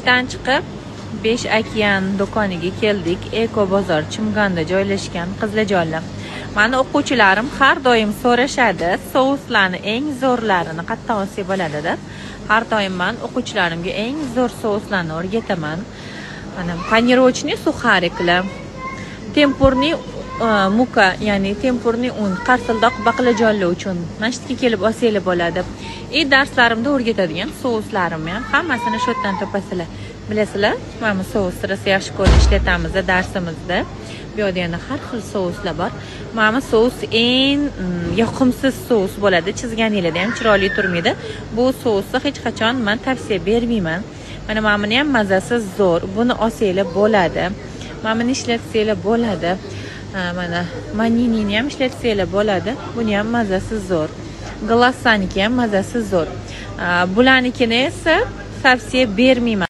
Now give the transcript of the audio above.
Ishdan chiqib 5 okean do'koniga keldik. Eko bozor Chimganda joylashgan Qiziljonlar. Mani o'quvchilarim har doim so'rashadi, souslarni eng zo'rlarini qayerdan olsa bo'ladi-da. Har doim men o'quvchilarimga eng zo'r souslarni o'rgataman. Mana panirochniy suxariklar, tempurniy muka, ya'ni tempurniy un, qarsildoq baqlajonlar uchun masjidga kelib olsanglar bo'ladi. Darslarimda o'rgatadigan souslarim ham hammasini shu yerdan topasizlar. Bilasizlar, mana sous rosa yaxshi ko'rib ishlatamiz darsimizda. Bu yerda yana har xil souslar bor. Mana sous eng yoqimsiz sous bo'ladi. Chizganinglarda ham chiroyli turmaydi. Bu sousni hech qachon men tavsiya bermayman. Mana buni ham mazasi zo'r. Buni olsanglar bo'ladi. Mana buni ishlatsanglar bo'ladi. Mana maninini ham ishlatsanglar bo'ladi. Buni ham mazasi zo'r. Glasaniki ham mazasi zo'r. Bularnikini esa tavsiya bermayman.